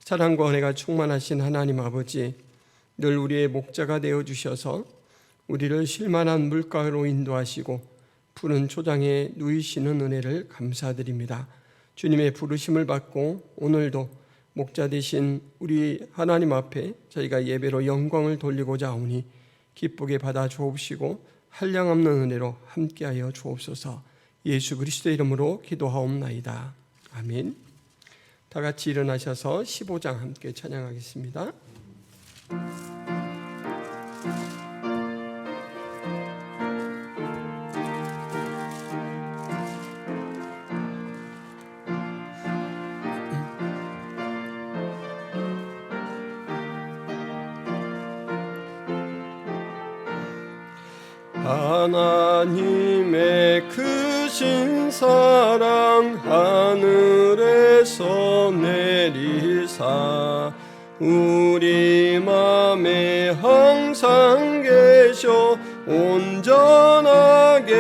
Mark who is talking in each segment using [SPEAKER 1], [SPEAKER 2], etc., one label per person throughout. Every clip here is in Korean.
[SPEAKER 1] 사랑과 은혜가 충만하신 하나님 아버지, 늘 우리의 목자가 되어주셔서 우리를 쉴만한 물가로 인도하시고 푸른 초장에 누이시는 은혜를 감사드립니다. 주님의 부르심을 받고 오늘도 목자 되신 우리 하나님 앞에 저희가 예배로 영광을 돌리고자 하오니 기쁘게 받아 주옵시고 한량없는 은혜로 함께하여 주옵소서. 예수 그리스도의 이름으로 기도하옵나이다. 아멘. 다 같이 일어나셔서 15장 함께 찬양하겠습니다. 하나님의 크신 사랑 하늘에서 내리사 우리 맘에 항상 계셔 온전하게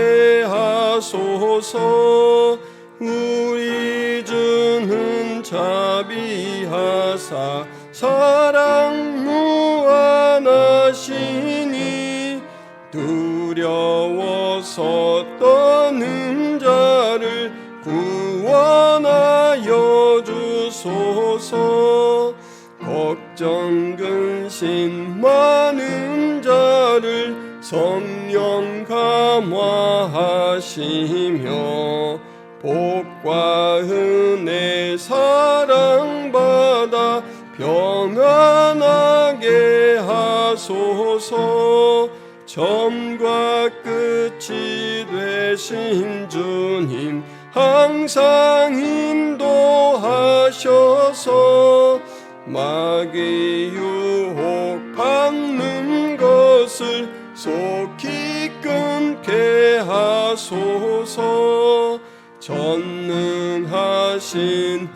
[SPEAKER 1] 하소서. 우리 주는 자비하사 사랑 무한하시니 두려워서 떠는 자를 구원하여 주소서. 걱정 근심 많은 자를 성령 감화하시며 복과 은혜 사랑받아 평안하게 하소서. 처음과 끝이 되신 주님 항상 인도하셔서 마귀 유혹 받는 것을 속히 끊게 하소서. 전능하신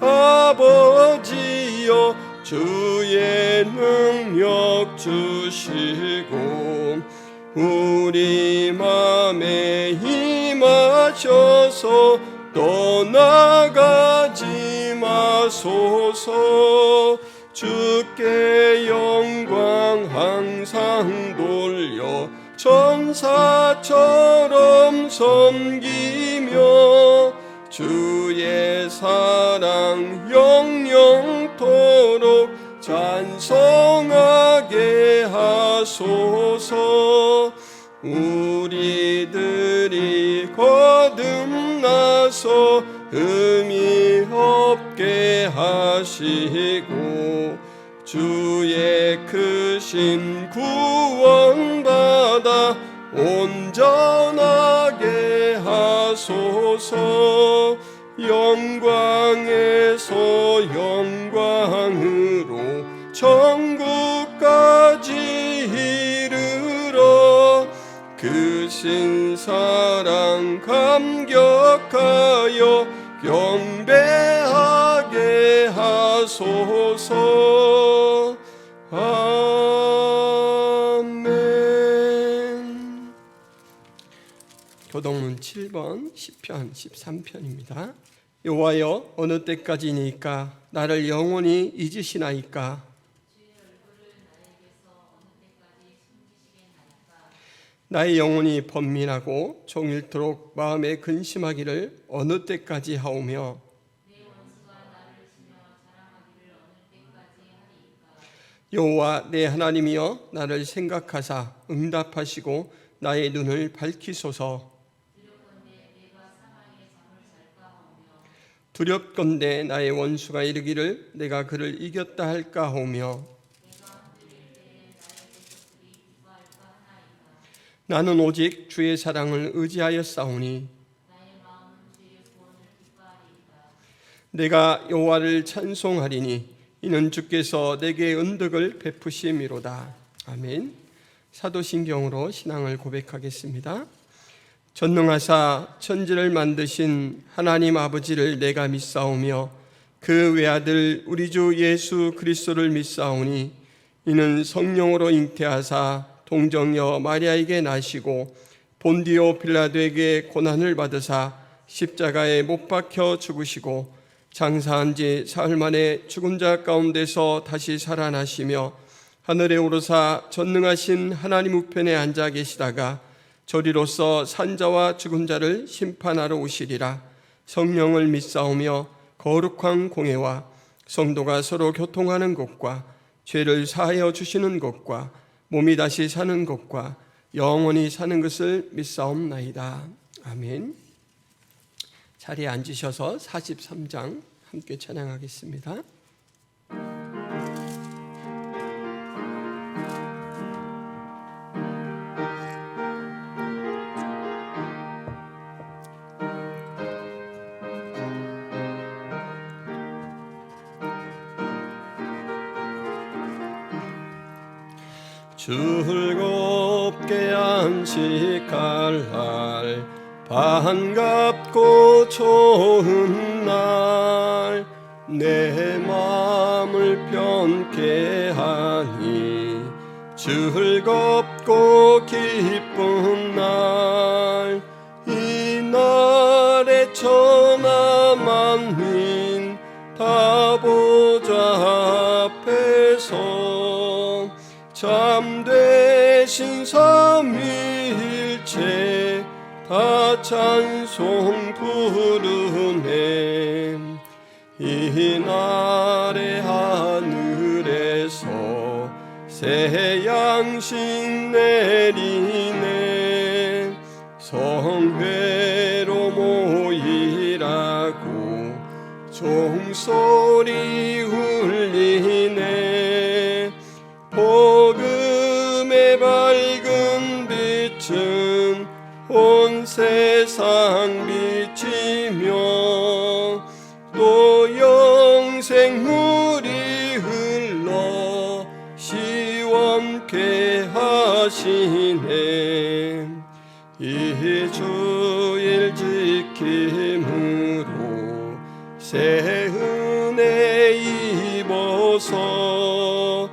[SPEAKER 1] 아버지여 주의 능력 주시고 우리 맘에 임하셔서 떠나가지 마소서. 주께 영광 항상 돌려 천사처럼 섬기며 주의 사랑 영영토록 찬송하게 하소서. 우리들이 거듭나서 의미 없게 하시고 주의 크신 구원받아 온전하게 하소서. 영광에서 영광으로 천국까지 이르러 크신 사랑 감격하여 경배하게 하소서. 아멘. 교동문 7번 시편 13편입니다. 여호와여 어느 때까지니까 나를 영원히 잊으시나이까. 나의 영혼이 번민하고 종일토록 마음에 근심하기를 어느 때까지 하오며 여호와 내 하나님이여 나를 생각하사 응답하시고 나의 눈을 밝히소서. 두렵건대 나의 원수가 이르기를 내가 그를 이겼다 할까 하오며 나는 오직 주의 사랑을 의지하였사오니 내가 여호와를 찬송하리니 이는 주께서 내게 은덕을 베푸심이로다. 아멘. 사도신경으로 신앙을 고백하겠습니다. 전능하사 천지를 만드신 하나님 아버지를 내가 믿사오며 그 외아들 우리 주 예수 그리스도를 믿사오니 이는 성령으로 잉태하사 동정녀 마리아에게 나시고 본디오 빌라도에게 고난을 받으사 십자가에 못 박혀 죽으시고 장사한 지 사흘 만에 죽은 자 가운데서 다시 살아나시며 하늘에 오르사 전능하신 하나님 우편에 앉아 계시다가 저리로서 산자와 죽은 자를 심판하러 오시리라. 성령을 믿사오며 거룩한 공회와 성도가 서로 교통하는 것과 죄를 사하여 주시는 것과 몸이 다시 사는 것과 영원히 사는 것을 믿사옵나이다. 아멘. 자리에 앉으셔서 43장 함께 찬양하겠습니다. 즐겁게 안식할 날, 반갑고 좋은 날, 내 마음을 편케 하니 즐겁고 기쁜 날, 이 날에 천하 만민 다 보좌 앞에서 참되신 삼위일체 다 찬송 부르네. 이 날에 하늘에서 새 양식 내리네. 성회로 모이라고 종소리 울리네. 복음의 밝은 빛은 온 세상 비치며 또 영생물이 흘러 시원케 하시네. 이 주일 지킴으로 새 은혜 입어서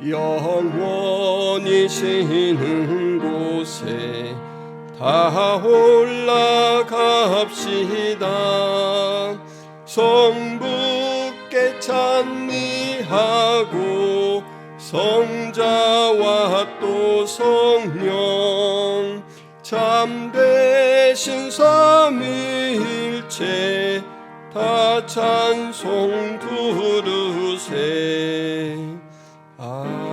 [SPEAKER 1] 영원히 쉬는 곳에 다 올라갑시다. 성부께 찬미하고 성자와 또 성령 참되신 삼위일체 다 찬송 부르세. 아멘.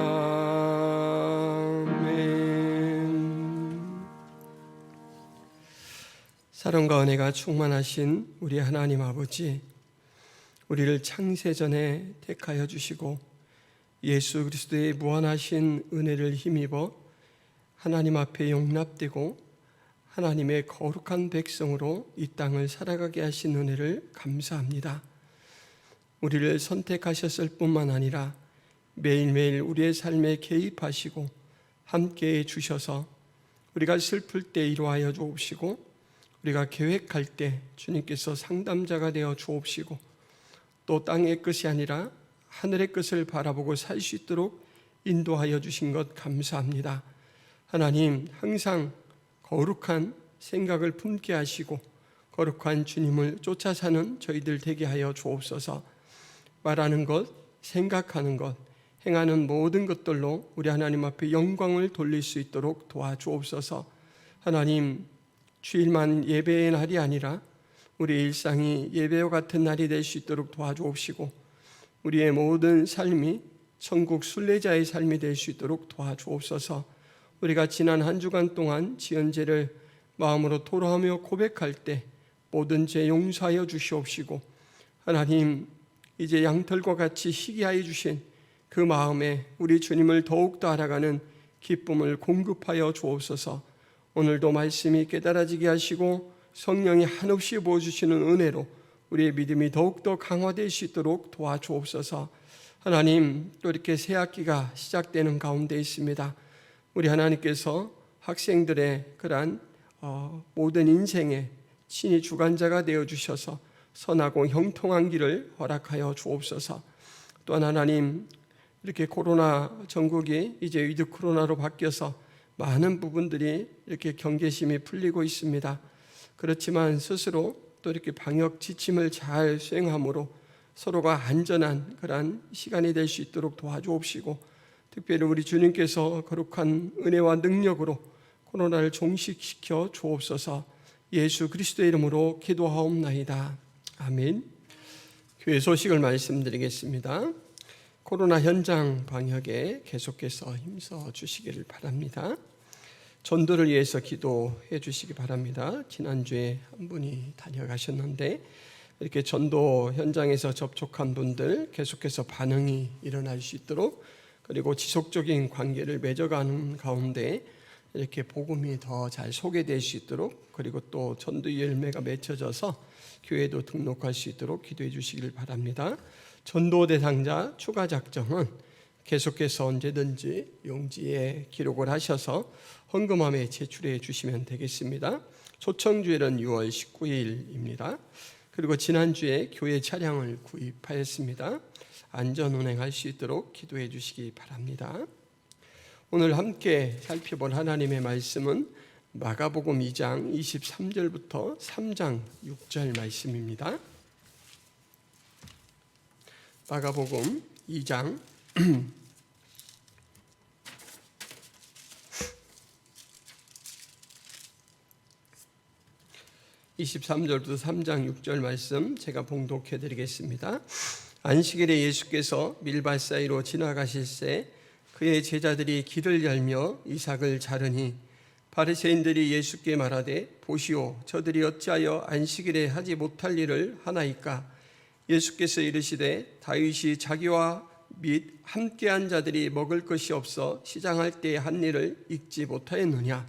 [SPEAKER 1] 사랑과 은혜가 충만하신 우리 하나님 아버지, 우리를 창세전에 택하여 주시고 예수 그리스도의 무한하신 은혜를 힘입어 하나님 앞에 용납되고 하나님의 거룩한 백성으로 이 땅을 살아가게 하신 은혜를 감사합니다. 우리를 선택하셨을 뿐만 아니라 매일매일 우리의 삶에 개입하시고 함께해 주셔서 우리가 슬플 때 위로하여 주옵시고 우리가 계획할 때 주님께서 상담자가 되어 주옵시고 또 땅의 것이 아니라 하늘의 것을 바라보고 살 수 있도록 인도하여 주신 것 감사합니다. 하나님, 항상 거룩한 생각을 품게 하시고 거룩한 주님을 쫓아 사는 저희들 되게 하여 주옵소서. 말하는 것, 생각하는 것, 행하는 모든 것들로 우리 하나님 앞에 영광을 돌릴 수 있도록 도와주옵소서. 하나님, 주일만 예배의 날이 아니라 우리 일상이 예배와 같은 날이 될 수 있도록 도와주옵시고 우리의 모든 삶이 천국 순례자의 삶이 될 수 있도록 도와주옵소서. 우리가 지난 한 주간 동안 지은 죄를 마음으로 토로하며 고백할 때 모든 죄 용서하여 주시옵시고 하나님, 이제 양털과 같이 희귀하여 주신 그 마음에 우리 주님을 더욱더 알아가는 기쁨을 공급하여 주옵소서. 오늘도 말씀이 깨달아지게 하시고 성령이 한없이 부어주시는 은혜로 우리의 믿음이 더욱더 강화될 수 있도록 도와주옵소서. 하나님, 또 이렇게 새 학기가 시작되는 가운데 있습니다. 우리 하나님께서 학생들의 그러한 모든 인생에 친히 주관자가 되어주셔서 선하고 형통한 길을 허락하여 주옵소서. 또한 하나님, 이렇게 코로나 전국이 이제 위드 코로나로 바뀌어서 많은 부분들이 이렇게 경계심이 풀리고 있습니다. 그렇지만 스스로 또 이렇게 방역 지침을 잘 수행함으로 서로가 안전한 그러한 시간이 될 수 있도록 도와주옵시고, 특별히 우리 주님께서 거룩한 은혜와 능력으로 코로나를 종식시켜 주옵소서. 예수 그리스도의 이름으로 기도하옵나이다. 아멘. 교회 소식을 말씀드리겠습니다. 코로나 현장 방역에 계속해서 힘써 주시기를 바랍니다. 전도를 위해서 기도해 주시기 바랍니다. 지난주에 한 분이 다녀가셨는데 이렇게 전도 현장에서 접촉한 분들 계속해서 반응이 일어날 수 있도록, 그리고 지속적인 관계를 맺어가는 가운데 이렇게 복음이 더 잘 소개될 수 있도록, 그리고 또 전도 열매가 맺혀져서 교회도 등록할 수 있도록 기도해 주시길 바랍니다. 전도 대상자 추가 작정은 계속해서 언제든지 용지에 기록을 하셔서 헌금함에 제출해 주시면 되겠습니다. 초청주일은 6월 19일입니다. 그리고 지난주에 교회 차량을 구입하였습니다. 안전 운행할 수 있도록 기도해 주시기 바랍니다. 오늘 함께 살펴볼 하나님의 말씀은 마가복음 2장 23절부터 3장 6절 말씀입니다. 마가복음 2장 23절부터 3장 6절 말씀 제가 봉독해 드리겠습니다. 안식일에 예수께서 밀밭 사이로 지나가실새 그의 제자들이 길을 열며 이삭을 자르니 바리새인들이 예수께 말하되 보시오, 저들이 어찌하여 안식일에 하지 못할 일을 하나이까? 예수께서 이르시되 다윗이 자기와 및 함께한 자들이 먹을 것이 없어 시장할 때 한 일을 잊지 못하였느냐?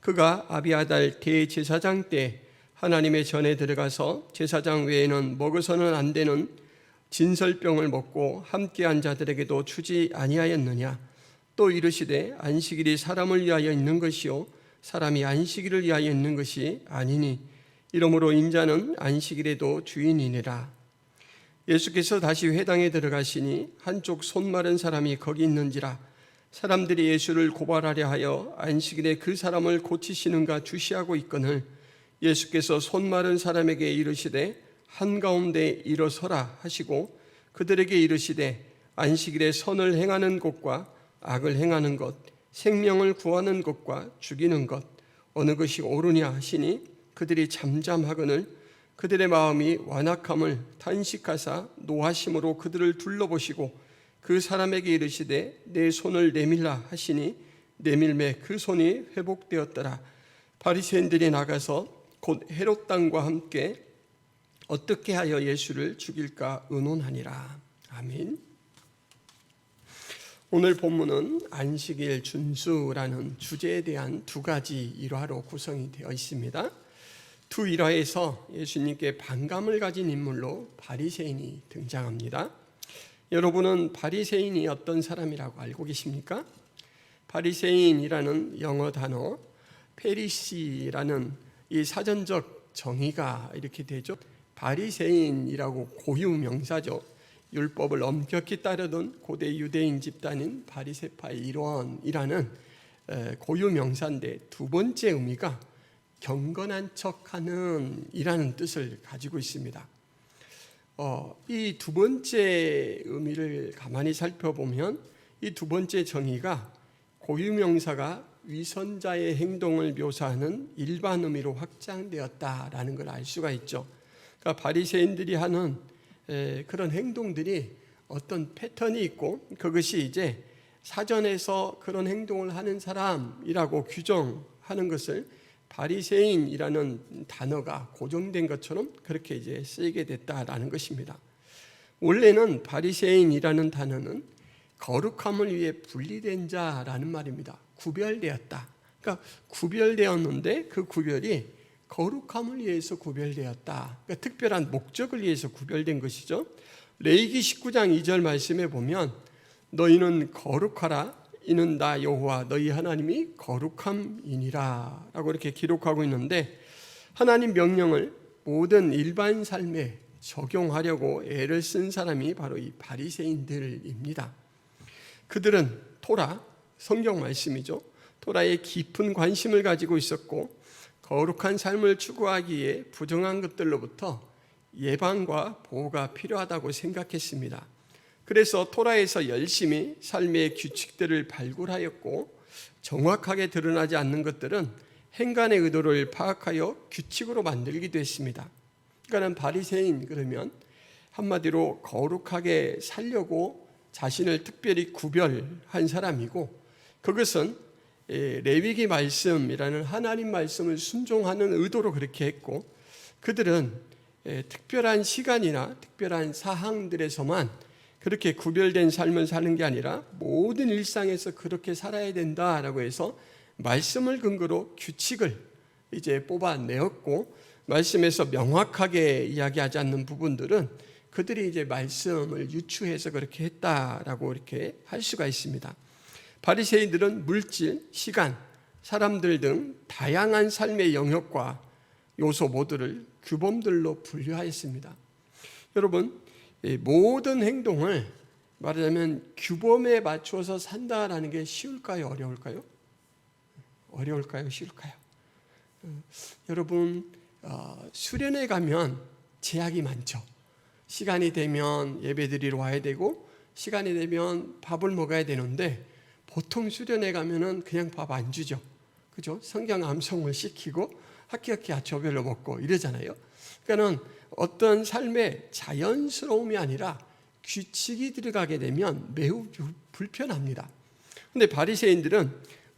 [SPEAKER 1] 그가 아비아달 대제사장 때 하나님의 전에 들어가서 제사장 외에는 먹어서는 안 되는 진설병을 먹고 함께한 자들에게도 주지 아니하였느냐? 또 이르시되 안식일이 사람을 위하여 있는 것이요 사람이 안식일을 위하여 있는 것이 아니니 이러므로 인자는 안식일에도 주인이니라. 예수께서 다시 회당에 들어가시니 한쪽 손 마른 사람이 거기 있는지라. 사람들이 예수를 고발하려 하여 안식일에 그 사람을 고치시는가 주시하고 있거늘 예수께서 손 마른 사람에게 이르시되 한가운데 일어서라 하시고 그들에게 이르시되 안식일에 선을 행하는 것과 악을 행하는 것, 생명을 구하는 것과 죽이는 것 어느 것이 옳으냐 하시니 그들이 잠잠하거늘 그들의 마음이 완악함을 탄식하사 노하심으로 그들을 둘러보시고 그 사람에게 이르시되 내 손을 내밀라 하시니 내밀매 그 손이 회복되었더라. 바리새인들이 나가서 곧 헤롯 당과 함께 어떻게 하여 예수를 죽일까 의논하니라. 아멘. 오늘 본문은 안식일 준수라는 주제에 대한 두 가지 일화로 구성이 되어 있습니다. 두 일화에서 예수님께 반감을 가진 인물로 바리새인이 등장합니다. 여러분은 바리새인이 어떤 사람이라고 알고 계십니까? 바리새인이라는 영어 단어 페리시라는 이 사전적 정의가 이렇게 되죠. 바리새인이라고 고유 명사죠. 율법을 엄격히 따르던 고대 유대인 집단인 바리새파의 일원이라는 고유 명사인데 두 번째 의미가 경건한 척하는 이라는 뜻을 가지고 있습니다. 이 두 번째 의미를 가만히 살펴보면 이 두 번째 정의가 고유 명사가 위선자의 행동을 묘사하는 일반 의미로 확장되었다라는 걸 알 수가 있죠. 그러니까 바리새인들이 하는 그런 행동들이 어떤 패턴이 있고 그것이 이제 사전에서 그런 행동을 하는 사람이라고 규정하는 것을 바리새인이라는 단어가 고정된 것처럼 그렇게 이제 쓰이게 됐다라는 것입니다. 원래는 바리새인이라는 단어는 거룩함을 위해 분리된 자라는 말입니다. 구별되었다. 그러니까 구별되었는데 그 구별이 거룩함을 위해서 구별되었다. 그러니까 특별한 목적을 위해서 구별된 것이죠. 레위기 19장 2절 말씀에 보면 너희는 거룩하라 이는 나 여호와 너희 하나님이 거룩함이니라 라고 이렇게 기록하고 있는데, 하나님 명령을 모든 일반 삶에 적용하려고 애를 쓴 사람이 바로 이 바리새인들입니다. 그들은 토라, 성경 말씀이죠. 토라에 깊은 관심을 가지고 있었고 거룩한 삶을 추구하기에 부정한 것들로부터 예방과 보호가 필요하다고 생각했습니다. 그래서 토라에서 열심히 삶의 규칙들을 발굴하였고, 정확하게 드러나지 않는 것들은 행간의 의도를 파악하여 규칙으로 만들기도 했습니다. 그러니까 바리새인 그러면 한마디로 거룩하게 살려고 자신을 특별히 구별한 사람이고, 그것은 레위기 말씀이라는 하나님 말씀을 순종하는 의도로 그렇게 했고, 그들은 특별한 시간이나 특별한 사항들에서만 그렇게 구별된 삶을 사는 게 아니라 모든 일상에서 그렇게 살아야 된다라고 해서 말씀을 근거로 규칙을 이제 뽑아내었고, 말씀에서 명확하게 이야기하지 않는 부분들은 그들이 이제 말씀을 유추해서 그렇게 했다라고 이렇게 할 수가 있습니다. 바리새인들은 물질, 시간, 사람들 등 다양한 삶의 영역과 요소 모두를 규범들로 분류하였습니다. 여러분, 모든 행동을 말하자면 규범에 맞춰서 산다라는 게 쉬울까요? 어려울까요? 어려울까요? 쉬울까요? 여러분, 수련회 가면 제약이 많죠. 시간이 되면 예배드리러 와야 되고, 시간이 되면 밥을 먹어야 되는데, 보통 수련회 가면은 그냥 밥 안 주죠. 그죠? 성경 암송을 시키고 학기학기 아초별로 먹고 이러잖아요. 그러니까는 어떤 삶의 자연스러움이 아니라 규칙이 들어가게 되면 매우 불편합니다. 근데 바리새인들은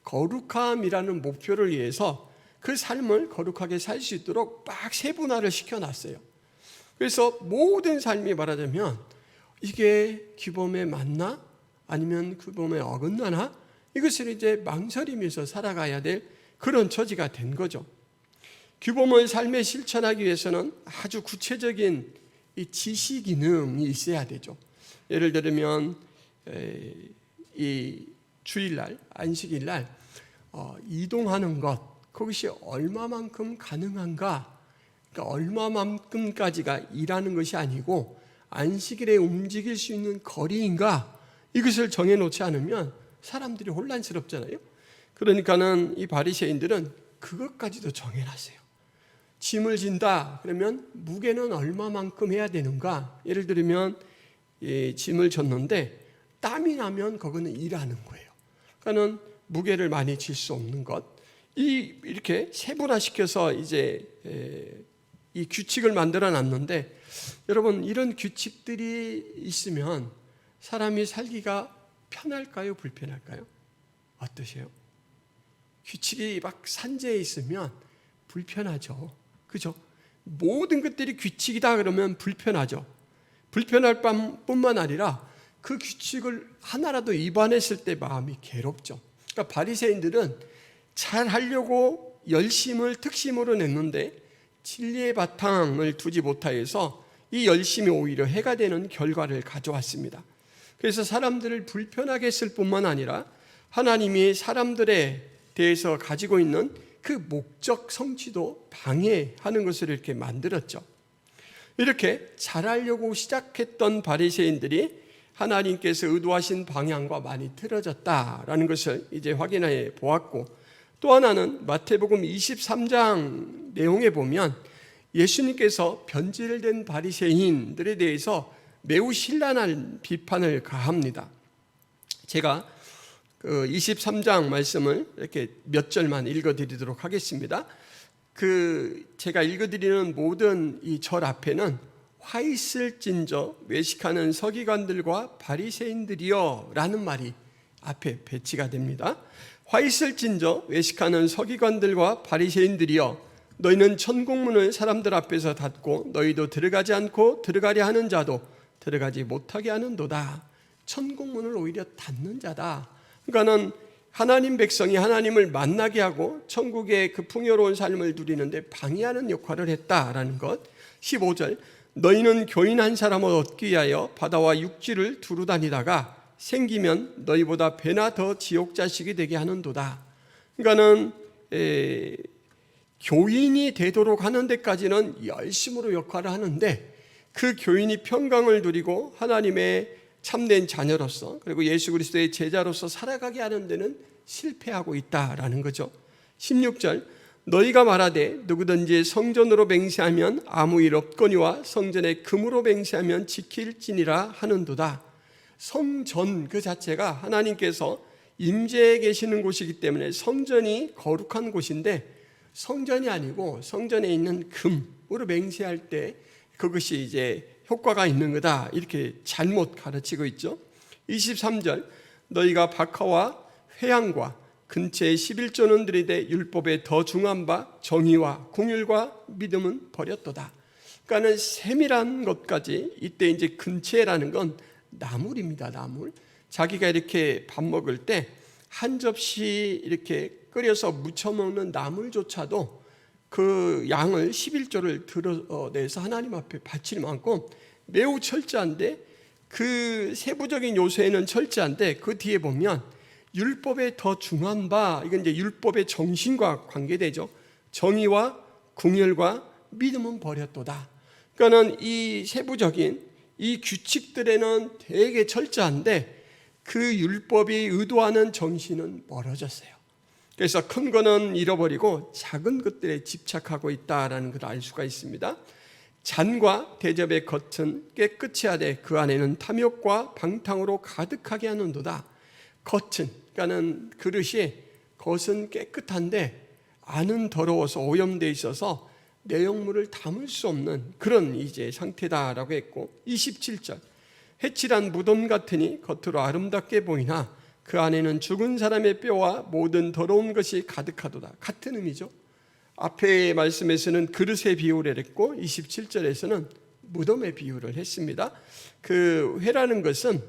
[SPEAKER 1] 거룩함이라는 목표를 위해서 그 삶을 거룩하게 살 수 있도록 막 세분화를 시켜놨어요. 그래서 모든 삶이 말하자면 이게 규범에 맞나? 아니면 규범에 어긋나나? 이것을 이제 망설이면서 살아가야 될 그런 처지가 된 거죠. 규범을 삶에 실천하기 위해서는 아주 구체적인 이 지시 기능이 있어야 되죠. 예를 들면 이 주일날, 안식일날 이동하는 것, 그것이 얼마만큼 가능한가? 그러니까 얼마만큼까지가 일하는 것이 아니고 안식일에 움직일 수 있는 거리인가? 이것을 정해놓지 않으면 사람들이 혼란스럽잖아요. 그러니까는 이 바리새인들은 그것까지도 정해놨어요. 짐을 진다 그러면 무게는 얼마만큼 해야 되는가? 예를 들면 짐을 졌는데 땀이 나면 그거는 일하는 거예요. 그러니까는 무게를 많이 질 수 없는 것, 이렇게 세분화시켜서 이제 이 규칙을 만들어 놨는데, 여러분, 이런 규칙들이 있으면 사람이 살기가 편할까요? 불편할까요? 어떠세요? 규칙이 막 산재해 있으면 불편하죠. 그죠? 모든 것들이 규칙이다 그러면 불편하죠. 불편할 뿐만 아니라 그 규칙을 하나라도 위반했을 때 마음이 괴롭죠. 그러니까 바리새인들은 잘 하려고 열심을 특심으로 냈는데 진리의 바탕을 두지 못하여서 이 열심이 오히려 해가 되는 결과를 가져왔습니다. 그래서 사람들을 불편하게 했을 뿐만 아니라 하나님이 사람들에 대해서 가지고 있는 그 목적 성취도 방해하는 것을 이렇게 만들었죠. 이렇게 잘하려고 시작했던 바리새인들이 하나님께서 의도하신 방향과 많이 틀어졌다라는 것을 이제 확인해 보았고, 또 하나는 마태복음 23장 내용에 보면 예수님께서 변질된 바리새인들에 대해서 매우 신랄한 비판을 가합니다. 제가 그 23장 말씀을 이렇게 몇 절만 읽어드리도록 하겠습니다. 제가 읽어드리는 모든 이 절 앞에는 화 있을진저 외식하는 서기관들과 바리새인들이여 라는 말이 앞에 배치가 됩니다. 화 있을진저 외식하는 서기관들과 바리새인들이여, 너희는 천국문을 사람들 앞에서 닫고 너희도 들어가지 않고 들어가려 하는 자도 들어가지 못하게 하는도다. 천국문을 오히려 닫는 자다. 그러니까는 하나님 백성이 하나님을 만나게 하고 천국의 그 풍요로운 삶을 누리는데 방해하는 역할을 했다라는 것. 15절, 너희는 교인 한 사람을 얻기 위하여 바다와 육지를 두루 다니다가 생기면 너희보다 배나 더 지옥 자식이 되게 하는도다. 그러니까는 교인이 되도록 하는 데까지는 열심으로 역할을 하는데, 그 교인이 평강을 누리고 하나님의 참된 자녀로서 그리고 예수 그리스도의 제자로서 살아가게 하는 데는 실패하고 있다라는 거죠. 16절, 너희가 말하되 누구든지 성전으로 맹세하면 아무 일 없거니와 성전에 금으로 맹세하면 지킬지니라 하는도다. 성전 그 자체가 하나님께서 임재해 계시는 곳이기 때문에 성전이 거룩한 곳인데, 성전이 아니고 성전에 있는 금으로 맹세할 때 그것이 이제 효과가 있는 거다, 이렇게 잘못 가르치고 있죠. 23절, 너희가 박하와 회양과 근처에 11조는 들이되 율법에 더 중한 바 정의와 궁율과 믿음은 버렸도다. 그러니까는 세밀한 것까지, 이때 이제 근처라는 건 나물입니다. 나물. 자기가 이렇게 밥 먹을 때 한 접시 이렇게 끓여서 무쳐 먹는 나물조차도 그 양을 11조를 드러내서 하나님 앞에 바칠 만큼 매우 철저한데, 그 세부적인 요소에는 철저한데 그 뒤에 보면 율법에 더 중한 바, 이건 이제 율법의 정신과 관계되죠. 정의와 궁율과 믿음은 버렸도다. 그러니까는 이 세부적인 이 규칙들에는 되게 철저한데 그 율법이 의도하는 정신은 멀어졌어요. 그래서 큰 거는 잃어버리고 작은 것들에 집착하고 있다라는 걸 알 수가 있습니다. 잔과 대접의 겉은 깨끗이 하되 그 안에는 탐욕과 방탕으로 가득하게 하는도다. 겉은, 그러니까는 그릇이 겉은 깨끗한데 안은 더러워서 오염되어 있어서 내용물을 담을 수 없는 그런 이제 상태다라고 했고, 27절, 해칠한 무덤 같으니 겉으로 아름답게 보이나 그 안에는 죽은 사람의 뼈와 모든 더러운 것이 가득하도다. 같은 의미죠. 앞에 말씀에서는 그릇의 비유를 했고 27절에서는 무덤의 비유를 했습니다. 그 회라는 것은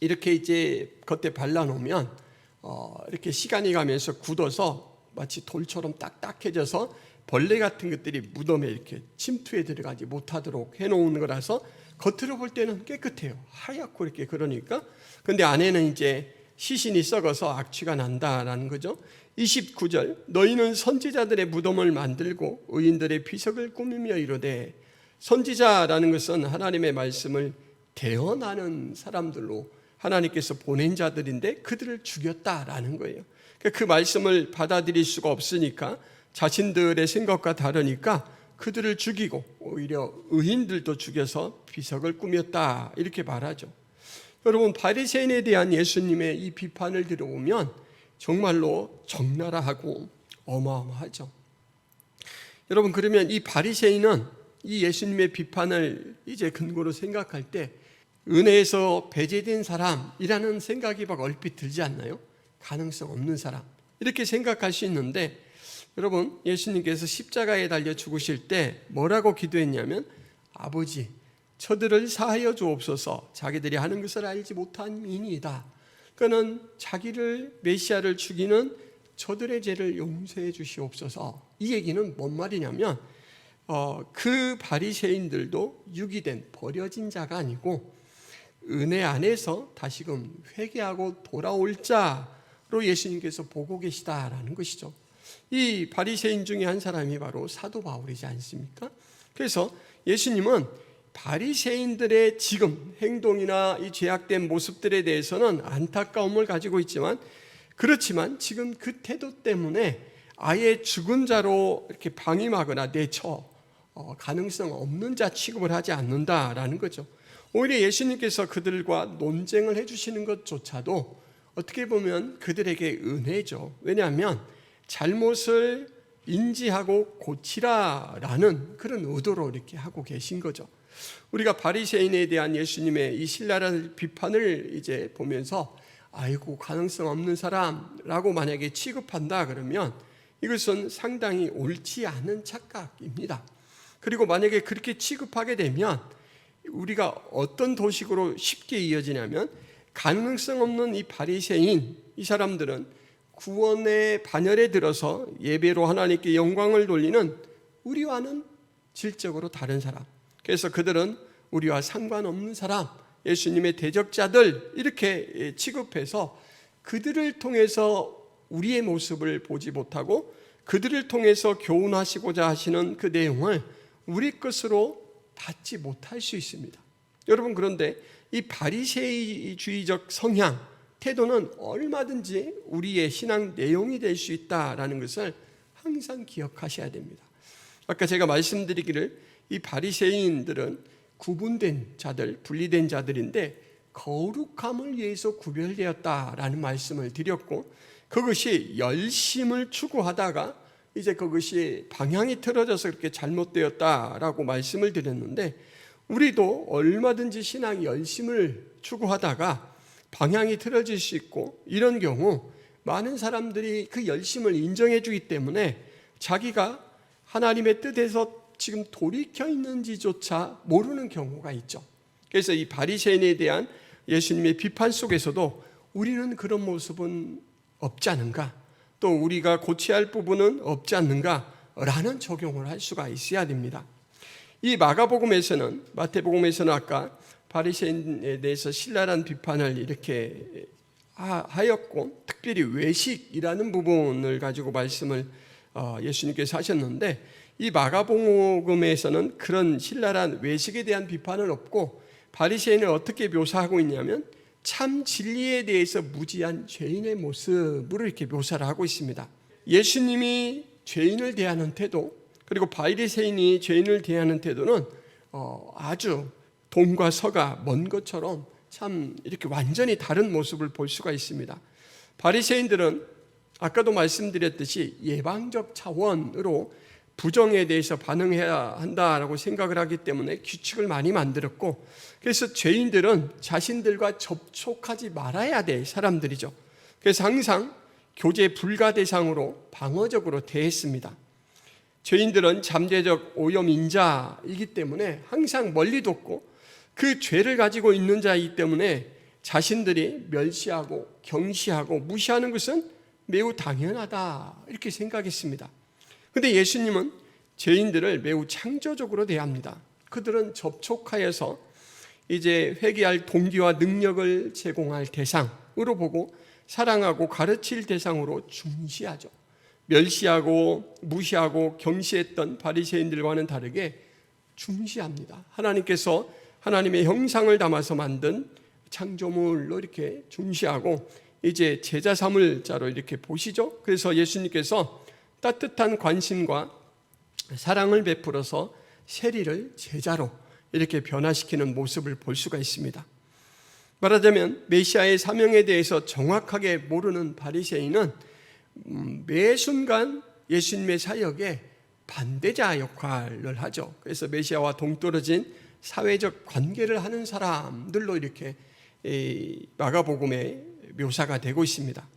[SPEAKER 1] 이렇게 이제 겉에 발라놓으면 이렇게 시간이 가면서 굳어서 마치 돌처럼 딱딱해져서 벌레 같은 것들이 무덤에 이렇게 침투해 들어가지 못하도록 해놓은 거라서 겉으로 볼 때는 깨끗해요. 하얗고 이렇게. 그러니까 근데 안에는 이제 시신이 썩어서 악취가 난다라는 거죠. 29절, 너희는 선지자들의 무덤을 만들고 의인들의 비석을 꾸미며 이르되, 선지자라는 것은 하나님의 말씀을 대언하는 사람들로 하나님께서 보낸 자들인데 그들을 죽였다라는 거예요. 그 말씀을 받아들일 수가 없으니까 자신들의 생각과 다르니까 그들을 죽이고 오히려 의인들도 죽여서 비석을 꾸몄다, 이렇게 말하죠. 여러분, 바리새인에 대한 예수님의 이 비판을 들어보면 정말로 적나라하고 어마어마하죠. 여러분, 그러면 이 바리새인은 이 예수님의 비판을 이제 근거로 생각할 때 은혜에서 배제된 사람이라는 생각이 막 얼핏 들지 않나요? 가능성 없는 사람, 이렇게 생각할 수 있는데, 여러분, 예수님께서 십자가에 달려 죽으실 때 뭐라고 기도했냐면, 아버지, 저들을 사하여 주옵소서, 자기들이 하는 것을 알지 못한 민이다. 그는 자기를 메시아를 죽이는 저들의 죄를 용서해 주시옵소서. 이 얘기는 뭔 말이냐면 그 바리새인들도 유기된 버려진 자가 아니고 은혜 안에서 다시금 회개하고 돌아올 자로 예수님께서 보고 계시다라는 것이죠. 이 바리새인 중에 한 사람이 바로 사도 바울이지 않습니까? 그래서 예수님은 바리새인들의 지금 행동이나 이 죄악된 모습들에 대해서는 안타까움을 가지고 있지만, 그렇지만 지금 그 태도 때문에 아예 죽은 자로 이렇게 방임하거나 내쳐 가능성 없는 자 취급을 하지 않는다라는 거죠. 오히려 예수님께서 그들과 논쟁을 해주시는 것조차도 어떻게 보면 그들에게 은혜죠. 왜냐하면 잘못을 인지하고 고치라라는 그런 의도로 이렇게 하고 계신 거죠. 우리가 바리새인에 대한 예수님의 이 신랄한 비판을 이제 보면서 아이고 가능성 없는 사람라고 만약에 취급한다 그러면 이것은 상당히 옳지 않은 착각입니다. 그리고 만약에 그렇게 취급하게 되면 우리가 어떤 도식으로 쉽게 이어지냐면, 가능성 없는 이 바리새인, 이 사람들은 구원의 반열에 들어서 예배로 하나님께 영광을 돌리는 우리와는 질적으로 다른 사람, 그래서 그들은 우리와 상관없는 사람, 예수님의 대적자들, 이렇게 취급해서 그들을 통해서 우리의 모습을 보지 못하고 그들을 통해서 교훈하시고자 하시는 그 내용을 우리 것으로 받지 못할 수 있습니다. 여러분, 그런데 이 바리새이주의적 성향, 태도는 얼마든지 우리의 신앙 내용이 될 수 있다라는 것을 항상 기억하셔야 됩니다. 아까 제가 말씀드리기를 이 바리새인들은 구분된 자들, 분리된 자들인데 거룩함을 위해서 구별되었다라는 말씀을 드렸고, 그것이 열심을 추구하다가 이제 그것이 방향이 틀어져서 그렇게 잘못되었다라고 말씀을 드렸는데, 우리도 얼마든지 신앙 열심을 추구하다가 방향이 틀어질 수 있고, 이런 경우 많은 사람들이 그 열심을 인정해 주기 때문에 자기가 하나님의 뜻에서 지금 돌이켜 있는지조차 모르는 경우가 있죠. 그래서 이 바리새인에 대한 예수님의 비판 속에서도 우리는 그런 모습은 없지 않은가, 또 우리가 고쳐야 할 부분은 없지 않는가 라는 적용을 할 수가 있어야 됩니다. 이 마가복음에서는, 마태복음에서는 아까 바리새인에 대해서 신랄한 비판을 이렇게 하였고, 특별히 외식이라는 부분을 가지고 말씀을 예수님께서 하셨는데, 이 마가복음에서는 그런 신랄한 외식에 대한 비판은 없고, 바리새인을 어떻게 묘사하고 있냐면 참 진리에 대해서 무지한 죄인의 모습으로 이렇게 묘사를 하고 있습니다. 예수님이 죄인을 대하는 태도, 그리고 바리새인이 죄인을 대하는 태도는 아주 동과 서가 먼 것처럼 참 이렇게 완전히 다른 모습을 볼 수가 있습니다. 바리새인들은 아까도 말씀드렸듯이 예방적 차원으로 부정에 대해서 반응해야 한다라고 생각을 하기 때문에 규칙을 많이 만들었고, 그래서 죄인들은 자신들과 접촉하지 말아야 될 사람들이죠. 그래서 항상 교제 불가 대상으로 방어적으로 대했습니다. 죄인들은 잠재적 오염인자이기 때문에 항상 멀리 뒀고, 그 죄를 가지고 있는 자이기 때문에 자신들이 멸시하고 경시하고 무시하는 것은 매우 당연하다 이렇게 생각했습니다. 그런데 예수님은 죄인들을 매우 창조적으로 대합니다. 그들은 접촉하여서 이제 회개할 동기와 능력을 제공할 대상으로 보고, 사랑하고 가르칠 대상으로 중시하죠. 멸시하고 무시하고 경시했던 바리새인들과는 다르게 중시합니다. 하나님께서 하나님의 형상을 담아서 만든 창조물로 이렇게 중시하고 이제 제자 삼을 자로 이렇게 보시죠. 그래서 예수님께서 따뜻한 관심과 사랑을 베풀어서 세리를 제자로 이렇게 변화시키는 모습을 볼 수가 있습니다. 말하자면 메시아의 사명에 대해서 정확하게 모르는 바리새인은 매 순간 예수님의 사역에 반대자 역할을 하죠. 그래서 메시아와 동떨어진 사회적 관계를 하는 사람들로 이렇게 마가복음에 묘사가 되고 있습니다.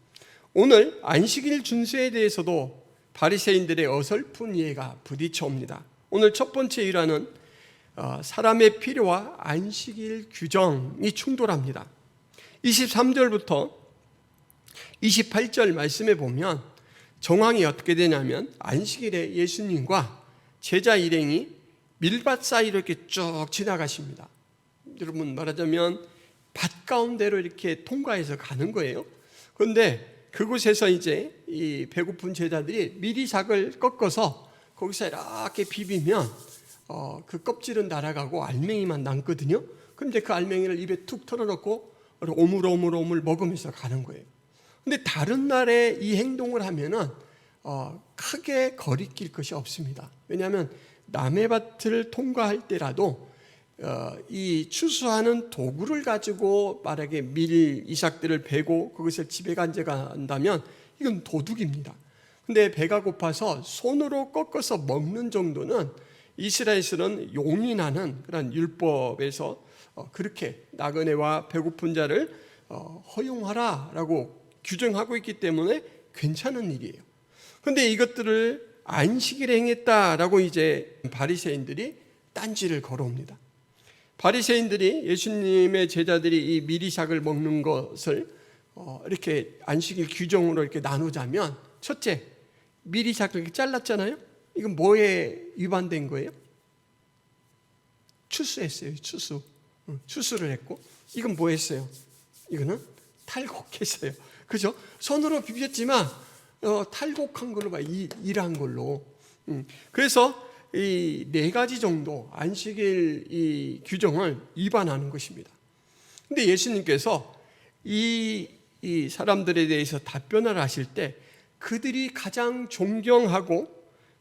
[SPEAKER 1] 오늘 안식일 준수에 대해서도 바리새인들의 어설픈 이해가 부딪혀옵니다. 오늘 첫 번째 일화는 사람의 필요와 안식일 규정이 충돌합니다. 23절부터 28절 말씀에 보면 정황이 어떻게 되냐면, 안식일에 예수님과 제자 일행이 밀밭 사이로 이렇게 쭉 지나가십니다. 여러분, 말하자면 밭 가운데로 이렇게 통과해서 가는 거예요. 그런데 그곳에서 이제 이 배고픈 제자들이 미리삭을 꺾어서 거기서 이렇게 비비면 그 껍질은 날아가고 알맹이만 남거든요. 그런데 그 알맹이를 입에 툭 털어놓고 오물오물 먹으면서 가는 거예요. 근데 다른 날에 이 행동을 하면은 크게 거리낄 것이 없습니다. 왜냐하면 남의 밭을 통과할 때라도 이 추수하는 도구를 가지고 만약에 밀 이삭들을 베고 그것을 집에 가져간다면 이건 도둑입니다. 근데 배가 고파서 손으로 꺾어서 먹는 정도는 이스라엘에서는 용인하는 그런 율법에서 그렇게 나그네와 배고픈 자를 허용하라라고 규정하고 있기 때문에 괜찮은 일이에요. 그런데 이것들을 안식일에 행했다라고 이제 바리새인들이 딴지를 걸어옵니다. 바리새인들이 예수님의 제자들이 이 미리삭을 먹는 것을 이렇게 안식일 규정으로 이렇게 나누자면, 첫째, 미리삭을 이렇게 잘랐잖아요. 이건 뭐에 위반된 거예요? 추수했어요. 추수를 했고, 이건 뭐 했어요? 이거는 탈곡했어요. 그죠? 손으로 비볐지만 탈곡한 걸로 봐, 일한 걸로. 그래서 이 네 가지 정도 안식일 이 규정을 위반하는 것입니다. 근데 예수님께서 이 사람들에 대해서 답변을 하실 때 그들이 가장 존경하고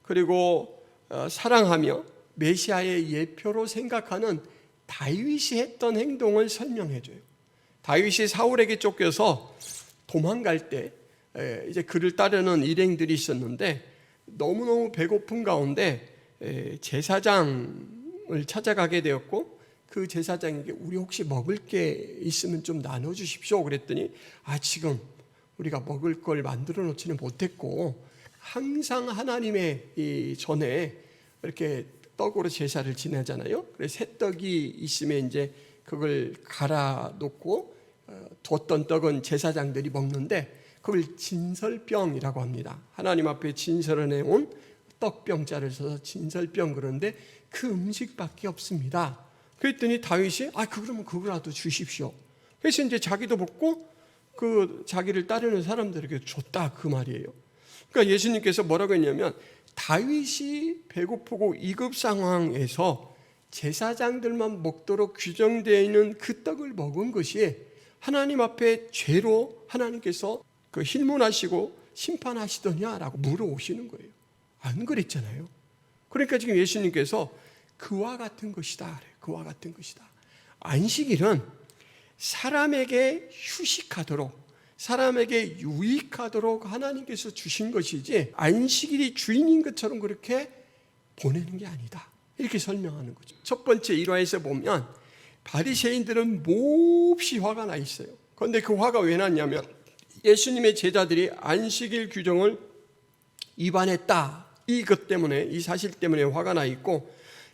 [SPEAKER 1] 그리고 사랑하며 메시아의 예표로 생각하는 다윗이 했던 행동을 설명해줘요. 다윗이 사울에게 쫓겨서 도망갈 때 이제 그를 따르는 일행들이 있었는데 너무너무 배고픈 가운데 제사장을 찾아가게 되었고, 그 제사장에게 우리 혹시 먹을 게 있으면 좀 나눠주십시오 그랬더니 지금 우리가 먹을 걸 만들어 놓지는 못했고 항상 하나님의 이 전에 이렇게 떡으로 제사를 지내잖아요. 그래서 새떡이 있으면 이제 그걸 갈아 놓고 뒀던 떡은 제사장들이 먹는데 그걸 진설병이라고 합니다. 하나님 앞에 진설을 해온 떡병자를 써서 진설병, 그런데 그 음식밖에 없습니다. 그랬더니 다윗이 그러면 그거라도 주십시오. 그래서 이제 자기도 먹고 그 자기를 따르는 사람들에게 줬다, 그 말이에요. 그러니까 예수님께서 뭐라고 했냐면, 다윗이 배고프고 위급 상황에서 제사장들만 먹도록 규정되어 있는 그 떡을 먹은 것이 하나님 앞에 죄로 하나님께서 그 힐문하시고 심판하시더냐라고 물어오시는 거예요. 안 그랬잖아요. 그러니까 지금 예수님께서 그와 같은 것이다. 그와 같은 것이다. 안식일은 사람에게 휴식하도록, 사람에게 유익하도록 하나님께서 주신 것이지 안식일이 주인인 것처럼 그렇게 보내는 게 아니다. 이렇게 설명하는 거죠. 첫 번째 일화에서 보면 바리새인들은 몹시 화가 나 있어요. 그런데 그 화가 왜 났냐면 예수님의 제자들이 안식일 규정을 위반했다, 이것 때문에, 이 사실 때문에 화가 나 있고,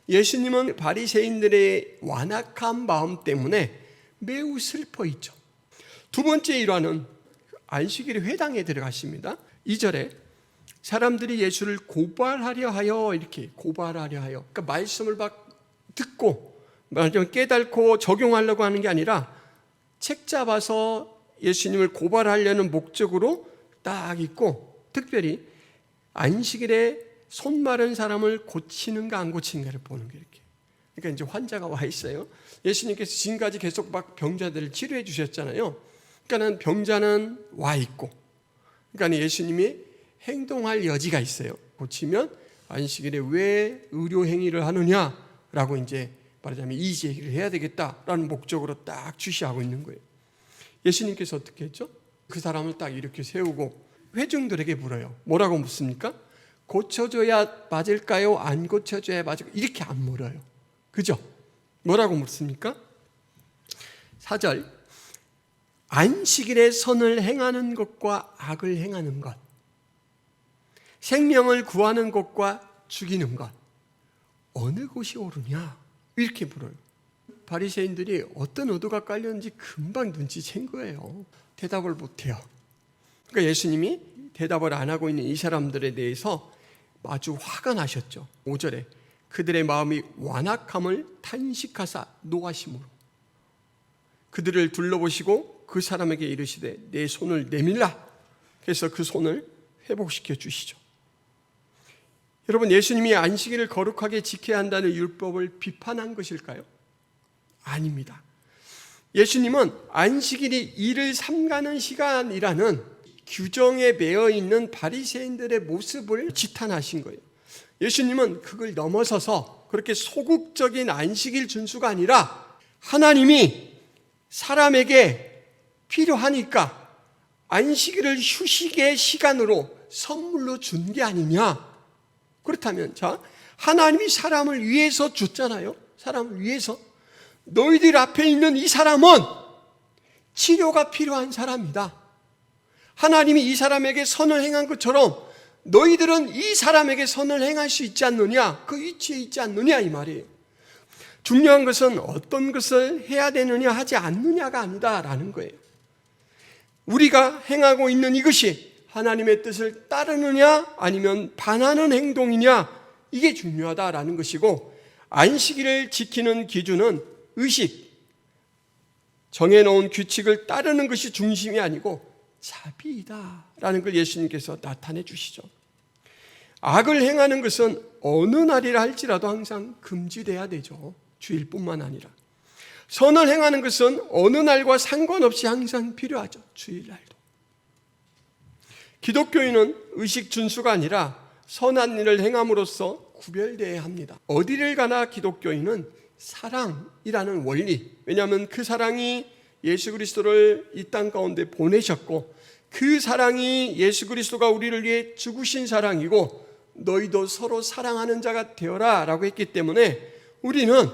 [SPEAKER 1] 예수님은 바리새인들의 완악한 마음 때문에 매우 슬퍼 있죠. 두 번째 일화는 안식일 회당에 들어가십니다. 2절에 사람들이 예수를 고발하려 하여, 이렇게 고발하려 하여, 그러니까 말씀을 막 듣고 깨닫고 적용하려고 하는 게 아니라 책 잡아서 예수님을 고발하려는 목적으로 딱 있고, 특별히 안식일에 손 마른 사람을 고치는가 안 고치는가를 보는 게 이렇게. 그러니까 이제 환자가 와 있어요. 예수님께서 지금까지 계속 막 병자들을 치료해 주셨잖아요. 그러니까 병자는 와 있고, 그러니까 예수님이 행동할 여지가 있어요. 고치면 안식일에 왜 의료 행위를 하느냐라고 이제 말하자면 이 얘기를 해야 되겠다라는 목적으로 딱 주시하고 있는 거예요. 예수님께서 어떻게 했죠? 그 사람을 딱 이렇게 세우고 회중들에게 물어요. 뭐라고 묻습니까? 고쳐줘야 맞을까요? 안 고쳐줘야 맞을까요? 이렇게 안 물어요. 그죠? 뭐라고 묻습니까? 4절, 안식일에 선을 행하는 것과 악을 행하는 것, 생명을 구하는 것과 죽이는 것, 어느 것이 옳으냐? 이렇게 물어요. 바리새인들이 어떤 의도가 깔렸는지 금방 눈치챈 거예요. 대답을 못해요. 그러니까 예수님이 대답을 안 하고 있는 이 사람들에 대해서 아주 화가 나셨죠. 5절에 그들의 마음이 완악함을 탄식하사 노하심으로 그들을 둘러보시고 그 사람에게 이르시되 내 손을 내밀라. 그래서 그 손을 회복시켜 주시죠. 여러분, 예수님이 안식일을 거룩하게 지켜야 한다는 율법을 비판한 것일까요? 아닙니다. 예수님은 안식일이 일을 삼가는 시간이라는 규정에 매여 있는 바리새인들의 모습을 지탄하신 거예요. 예수님은 그걸 넘어서서 그렇게 소극적인 안식일 준수가 아니라 하나님이 사람에게 필요하니까 안식일을 휴식의 시간으로 선물로 준 게 아니냐. 그렇다면 하나님이 사람을 위해서 줬잖아요. 사람을 위해서. 너희들 앞에 있는 이 사람은 치료가 필요한 사람이다. 하나님이 이 사람에게 선을 행한 것처럼 너희들은 이 사람에게 선을 행할 수 있지 않느냐, 그 위치에 있지 않느냐, 이 말이에요. 중요한 것은 어떤 것을 해야 되느냐 하지 않느냐가 아니다라는 거예요. 우리가 행하고 있는 이것이 하나님의 뜻을 따르느냐 아니면 반하는 행동이냐, 이게 중요하다라는 것이고, 안식일을 지키는 기준은 의식, 정해놓은 규칙을 따르는 것이 중심이 아니고 자비이다라는 걸 예수님께서 나타내 주시죠. 악을 행하는 것은 어느 날이라 할지라도 항상 금지돼야 되죠. 주일뿐만 아니라. 선을 행하는 것은 어느 날과 상관없이 항상 필요하죠. 주일날도. 기독교인은 의식 준수가 아니라 선한 일을 행함으로써 구별되어야 합니다. 어디를 가나 기독교인은 사랑이라는 원리, 왜냐하면 그 사랑이 예수 그리스도를 이 땅 가운데 보내셨고 그 사랑이 예수 그리스도가 우리를 위해 죽으신 사랑이고 너희도 서로 사랑하는 자가 되어라 라고 했기 때문에 우리는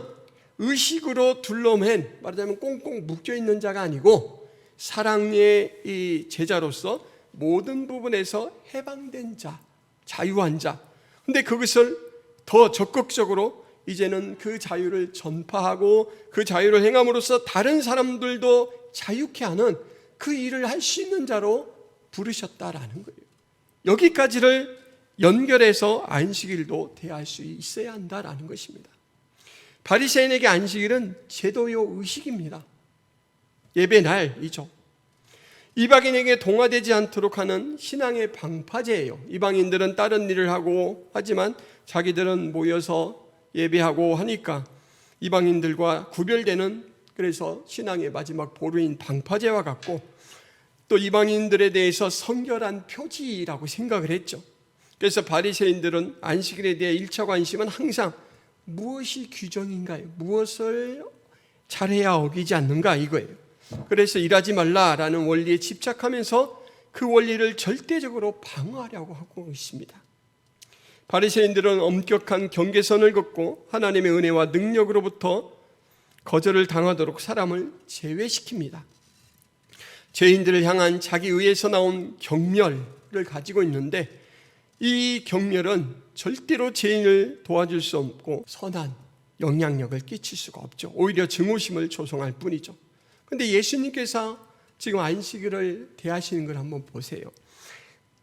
[SPEAKER 1] 의식으로 둘러맨, 말하자면 꽁꽁 묶여있는 자가 아니고 사랑의 이 제자로서 모든 부분에서 해방된 자, 자유한 자. 근데 그것을 더 적극적으로 이제는 그 자유를 전파하고 그 자유를 행함으로써 다른 사람들도 자유케 하는 그 일을 할 수 있는 자로 부르셨다라는 거예요. 여기까지를 연결해서 안식일도 대할 수 있어야 한다라는 것입니다. 바리새인에게 안식일은 제도요 의식입니다. 예배날이죠. 이방인에게 동화되지 않도록 하는 신앙의 방파제예요. 이방인들은 다른 일을 하고 하지만 자기들은 모여서 예배하고 하니까 이방인들과 구별되는, 그래서 신앙의 마지막 보루인 방파제와 같고 또 이방인들에 대해서 성결한 표지라고 생각을 했죠. 그래서 바리새인들은 안식일에 대해 1차 관심은 항상 무엇이 규정인가요? 무엇을 잘해야 어기지 않는가 이거예요. 그래서 일하지 말라라는 원리에 집착하면서 그 원리를 절대적으로 방어하려고 하고 있습니다. 바리새인들은 엄격한 경계선을 긋고 하나님의 은혜와 능력으로부터 거절을 당하도록 사람을 제외시킵니다. 죄인들을 향한 자기 의에서 나온 경멸을 가지고 있는데 이 경멸은 절대로 죄인을 도와줄 수 없고 선한 영향력을 끼칠 수가 없죠. 오히려 증오심을 조성할 뿐이죠. 그런데 예수님께서 지금 안식일을 대하시는 걸 한번 보세요.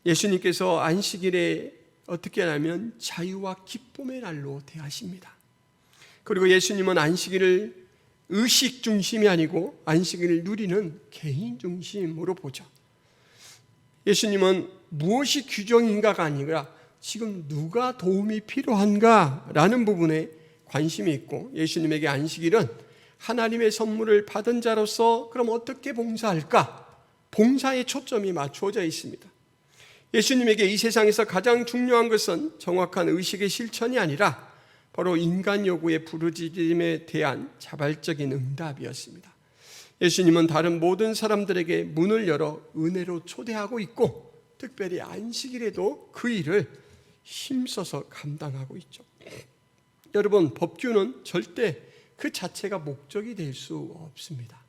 [SPEAKER 1] 예수님께서 안식일에 어떻게 하냐면 자유와 기쁨의 날로 대하십니다. 그리고 예수님은 안식일을 의식 중심이 아니고 안식일을 누리는 개인 중심으로 보죠. 예수님은 무엇이 규정인가가 아니라 지금 누가 도움이 필요한가라는 부분에 관심이 있고 예수님에게 안식일은 하나님의 선물을 받은 자로서 그럼 어떻게 봉사할까? 봉사에 초점이 맞추어져 있습니다. 예수님에게 이 세상에서 가장 중요한 것은 정확한 의식의 실천이 아니라 바로 인간 요구의 부르짖음에 대한 자발적인 응답이었습니다. 예수님은 다른 모든 사람들에게 문을 열어 은혜로 초대하고 있고 특별히 안식일에도 그 일을 힘써서 감당하고 있죠. 여러분, 법규는 절대 그 자체가 목적이 될 수 없습니다.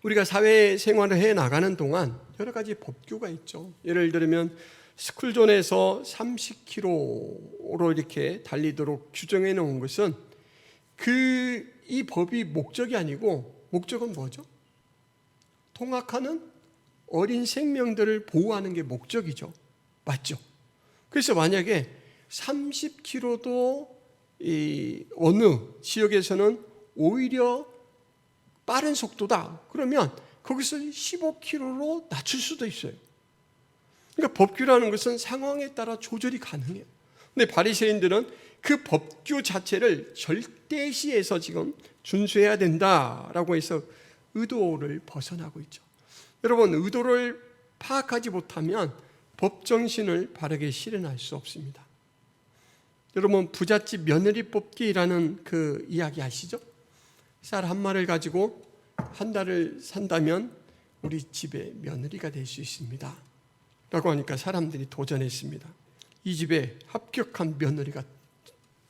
[SPEAKER 1] 우리가 사회생활을 해나가는 동안 여러 가지 법규가 있죠. 예를 들면 스쿨존에서 30km로 이렇게 달리도록 규정해 놓은 것은 이 법이 목적이 아니고 목적은 뭐죠? 통학하는 어린 생명들을 보호하는 게 목적이죠. 맞죠? 그래서 만약에 30km도 어느 지역에서는 오히려 빠른 속도다. 그러면 거기서 15km로 낮출 수도 있어요. 그러니까 법규라는 것은 상황에 따라 조절이 가능해요. 근데 바리새인들은 그 법규 자체를 절대시해서 지금 준수해야 된다라고 해서 의도를 벗어나고 있죠. 여러분, 의도를 파악하지 못하면 법정신을 바르게 실현할 수 없습니다. 여러분, 부잣집 며느리 뽑기라는 그 이야기 아시죠? 쌀 한 마리를 가지고 한 달을 산다면 우리 집에 며느리가 될 수 있습니다 라고 하니까 사람들이 도전했습니다. 이 집에 합격한 며느리가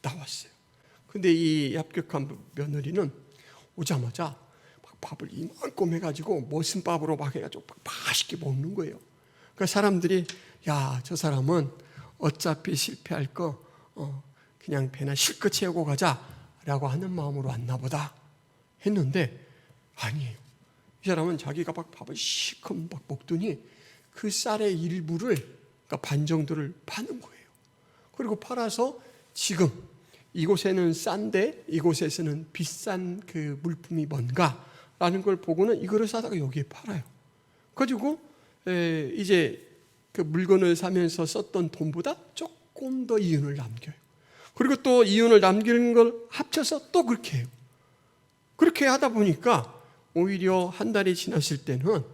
[SPEAKER 1] 나왔어요. 근데 이 합격한 며느리는 오자마자 막 밥을 이만큼 해가지고 머슴밥으로 막 해가지고 맛있게 먹는 거예요. 그러니까 사람들이 야, 저 사람은 어차피 실패할 거 그냥 배나 실컷 채우고 가자라고 하는 마음으로 왔나 보다 했는데 아니에요. 이 사람은 자기가 막 밥을 실컷 막 먹더니 그 쌀의 일부를, 그러니까 반 정도를 파는 거예요. 그리고 팔아서 지금 이곳에는 싼데 이곳에서는 비싼 그 물품이 뭔가라는 걸 보고는 이거를 사다가 여기에 팔아요. 가지고 이제 그 물건을 사면서 썼던 돈보다 조금 더 이윤을 남겨요. 그리고 또 이윤을 남기는 걸 합쳐서 또 그렇게 해요. 그렇게 하다 보니까 오히려 한 달이 지났을 때는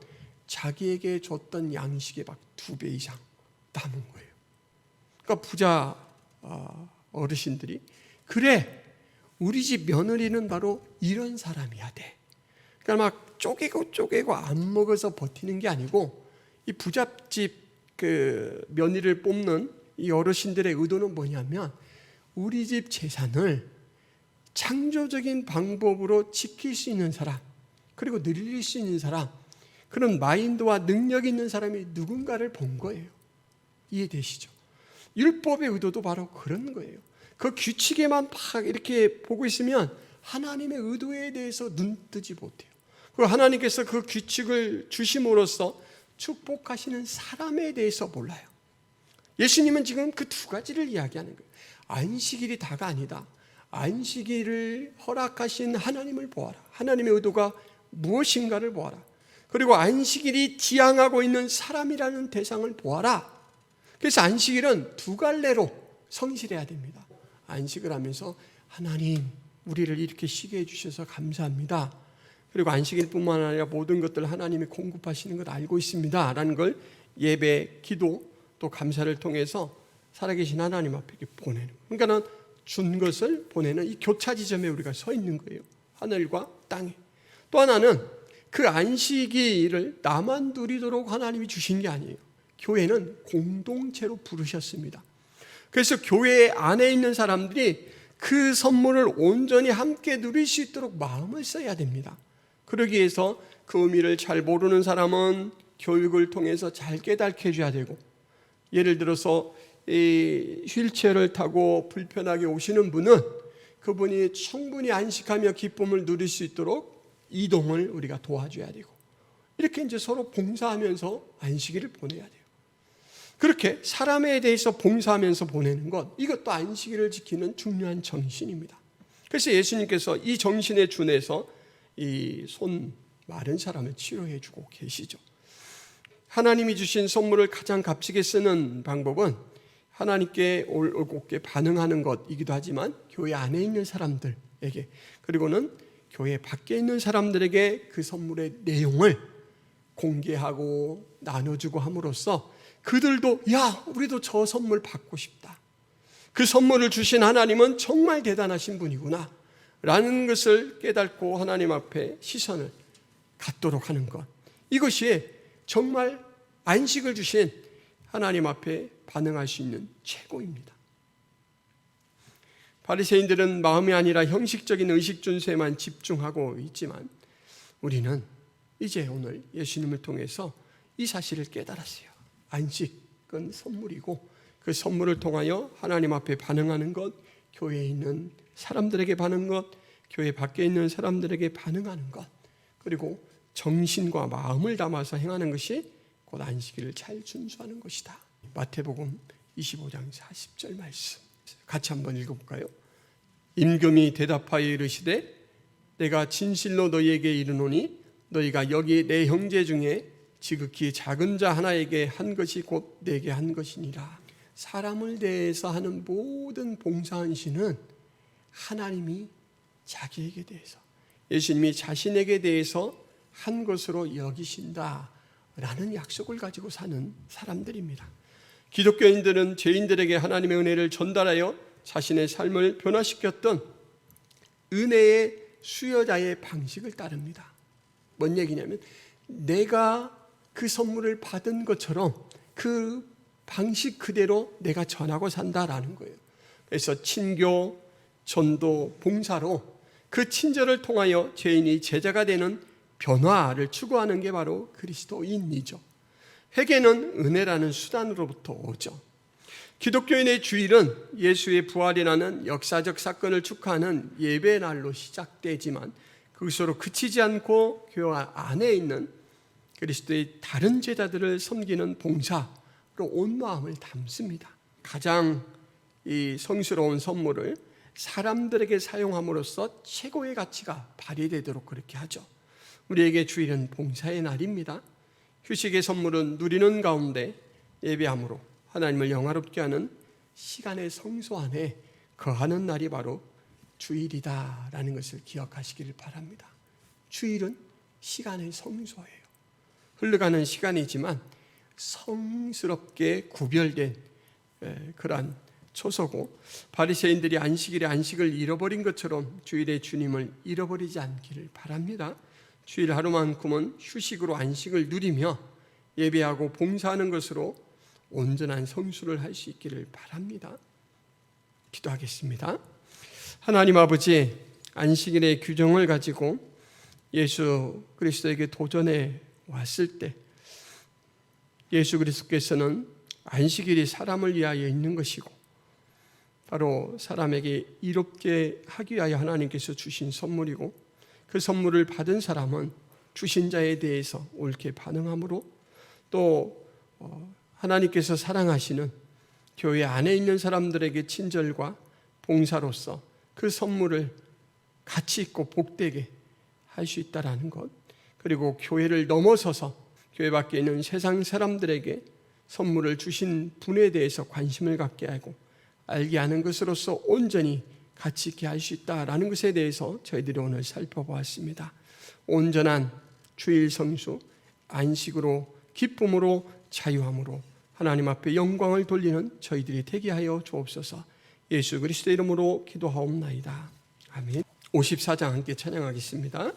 [SPEAKER 1] 자기에게 줬던 양식의 막 2배 이상 남은 거예요. 그러니까 부자 어르신들이, 그래, 우리 집 며느리는 바로 이런 사람이야 돼. 그러니까 막 쪼개고 안 먹어서 버티는 게 아니고, 이 부잣집 그 며느리를 뽑는 이 어르신들의 의도는 뭐냐면, 우리 집 재산을 창조적인 방법으로 지킬 수 있는 사람, 그리고 늘릴 수 있는 사람, 그런 마인드와 능력이 있는 사람이 누군가를 본 거예요. 이해되시죠? 율법의 의도도 바로 그런 거예요. 그 규칙에만 막 이렇게 보고 있으면 하나님의 의도에 대해서 눈뜨지 못해요. 그리고 하나님께서 그 규칙을 주심으로써 축복하시는 사람에 대해서 몰라요. 예수님은 지금 그 2가지를 이야기하는 거예요. 안식일이 다가 아니다. 안식일을 허락하신 하나님을 보아라. 하나님의 의도가 무엇인가를 보아라. 그리고 안식일이 지향하고 있는 사람이라는 대상을 보아라. 그래서 안식일은 2갈래로 성실해야 됩니다. 안식을 하면서 하나님, 우리를 이렇게 쉬게 해주셔서 감사합니다. 그리고 안식일뿐만 아니라 모든 것들 하나님이 공급하시는 걸 알고 있습니다 라는 걸 예배, 기도, 또 감사를 통해서 살아계신 하나님 앞에 보내는 거예요. 그러니까는 준 것을 보내는 이 교차 지점에 우리가 서 있는 거예요. 하늘과 땅에. 또 하나는 그 안식일을 나만 누리도록 하나님이 주신 게 아니에요. 교회는 공동체로 부르셨습니다. 그래서 교회 안에 있는 사람들이 그 선물을 온전히 함께 누릴 수 있도록 마음을 써야 됩니다. 그러기 위해서 그 의미를 잘 모르는 사람은 교육을 통해서 잘 깨닫게 해줘야 되고, 예를 들어서 이 휠체어를 타고 불편하게 오시는 분은 그분이 충분히 안식하며 기쁨을 누릴 수 있도록 이동을 우리가 도와줘야 되고, 이렇게 이제 서로 봉사하면서 안식일을 보내야 돼요. 그렇게 사람에 대해서 봉사하면서 보내는 것, 이것도 안식일을 지키는 중요한 정신입니다. 그래서 예수님께서 이 정신에 준해서 이 손 마른 사람을 치료해 주고 계시죠. 하나님이 주신 선물을 가장 값지게 쓰는 방법은 하나님께 올곧게 반응하는 것이기도 하지만, 교회 안에 있는 사람들에게, 그리고는 교회 밖에 있는 사람들에게 그 선물의 내용을 공개하고 나눠주고 함으로써 그들도, 야, 우리도 저 선물 받고 싶다, 그 선물을 주신 하나님은 정말 대단하신 분이구나 라는 것을 깨닫고 하나님 앞에 시선을 갖도록 하는 것, 이것이 정말 안식을 주신 하나님 앞에 반응할 수 있는 최고입니다. 바리새인들은 마음이 아니라 형식적인 의식 준수에만 집중하고 있지만, 우리는 이제 오늘 예수님을 통해서 이 사실을 깨달았어요. 안식은 선물이고, 그 선물을 통하여 하나님 앞에 반응하는 것, 교회에 있는 사람들에게 반응하는 것, 교회 밖에 있는 사람들에게 반응하는 것, 그리고 정신과 마음을 담아서 행하는 것이 곧 안식일을 잘 준수하는 것이다. 마태복음 25장 40절 말씀 같이 한번 읽어볼까요? 임금이 대답하여 이르시되, 내가 진실로 너희에게 이르노니 너희가 여기 내 형제 중에 지극히 작은 자 하나에게 한 것이 곧 내게 한 것이니라. 사람을 대해서 하는 모든 봉사헌신은 하나님이 자기에게 대해서, 예수님이 자신에게 대해서 한 것으로 여기신다라는 약속을 가지고 사는 사람들입니다. 기독교인들은 죄인들에게 하나님의 은혜를 전달하여 자신의 삶을 변화시켰던 은혜의 수여자의 방식을 따릅니다. 뭔 얘기냐면, 내가 그 선물을 받은 것처럼 그 방식 그대로 내가 전하고 산다라는 거예요. 그래서 친교, 전도, 봉사로 그 친절을 통하여 죄인이 제자가 되는 변화를 추구하는 게 바로 그리스도인이죠. 회개는 은혜라는 수단으로부터 오죠. 기독교인의 주일은 예수의 부활이라는 역사적 사건을 축하하는 예배날로 시작되지만, 그것으로 그치지 않고 교회 안에 있는 그리스도의 다른 제자들을 섬기는 봉사로 온 마음을 담습니다. 가장 이 성스러운 선물을 사람들에게 사용함으로써 최고의 가치가 발휘되도록 그렇게 하죠. 우리에게 주일은 봉사의 날입니다. 휴식의 선물은 누리는 가운데 예배함으로 하나님을 영화롭게 하는 시간의 성소 안에 거하는 날이 바로 주일이다라는 것을 기억하시기를 바랍니다. 주일은 시간의 성소예요. 흘러가는 시간이지만 성스럽게 구별된 그러한 초소고, 바리새인들이 안식일에 안식을 잃어버린 것처럼 주일에 주님을 잃어버리지 않기를 바랍니다. 주일 하루만큼은 휴식으로 안식을 누리며 예배하고 봉사하는 것으로 온전한 성수를 할 수 있기를 바랍니다. 기도하겠습니다. 하나님 아버지, 안식일의 규정을 가지고 예수 그리스도에게 도전해 왔을 때 예수 그리스도께서는 안식일이 사람을 위하여 있는 것이고 바로 사람에게 이롭게 하기 위하여 하나님께서 주신 선물이고, 그 선물을 받은 사람은 주신 자에 대해서 옳게 반응함으로 또 하나님께서 사랑하시는 교회 안에 있는 사람들에게 친절과 봉사로서 그 선물을 가치 있고 복되게 할 수 있다라는 것, 그리고 교회를 넘어서서 교회 밖에 있는 세상 사람들에게 선물을 주신 분에 대해서 관심을 갖게 하고 알게 하는 것으로서 온전히 가치 있게 할 수 있다라는 것에 대해서 저희들이 오늘 살펴보았습니다. 온전한 주일 성수, 안식으로 기쁨으로 자유함으로 하나님 앞에 영광을 돌리는 저희들이 되게 하여 주옵소서. 예수 그리스도의 이름으로 기도하옵나이다. 아멘. 54장 함께 찬양하겠습니다.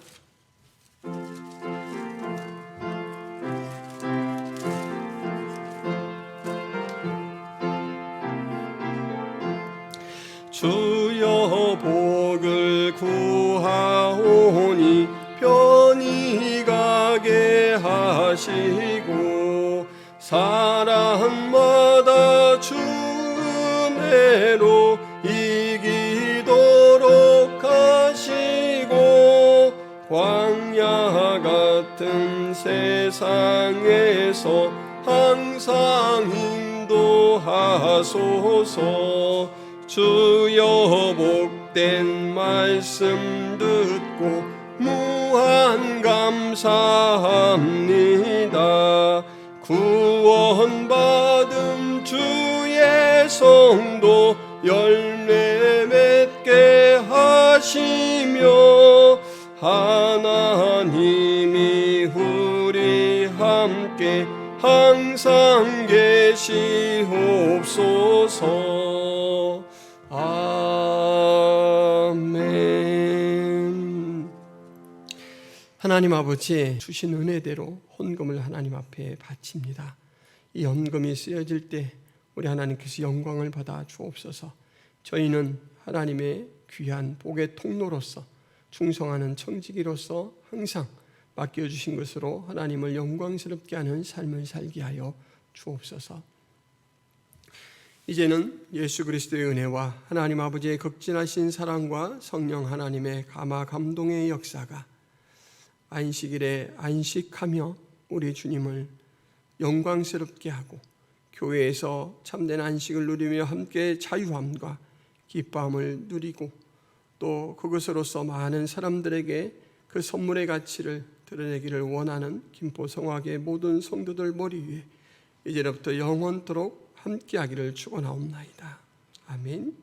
[SPEAKER 1] 주여 복을 구하오니 편히 가게 하시고 사람마다 주 은혜로 이기도록 하시고 광야 같은 세상에서 항상 인도하소서. 주여 복된 말씀 듣고 무한 감사합니다. 구원받은 주의 성도 열매 맺게 하시며 하나님이 우리 함께 항상 계시옵소서. 아멘. 하나님 아버지, 주신 은혜대로 헌금을 하나님 앞에 바칩니다. 이 헌금이 쓰여질 때 우리 하나님께서 영광을 받아 주옵소서. 저희는 하나님의 귀한 복의 통로로서 충성하는 청지기로서 항상 맡겨주신 것으로 하나님을 영광스럽게 하는 삶을 살게 하여 주옵소서. 이제는 예수 그리스도의 은혜와 하나님 아버지의 극진하신 사랑과 성령 하나님의 감화 감동의 역사가 안식일에 안식하며 우리 주님을 영광스럽게 하고 교회에서 참된 안식을 누리며 함께 자유함과 기뻐함을 누리고 또 그것으로서 많은 사람들에게 그 선물의 가치를 드러내기를 원하는 김포성화교회 모든 성도들 머리 위에 이제부터 영원토록 함께하기를 축원하옵나이다. 아멘.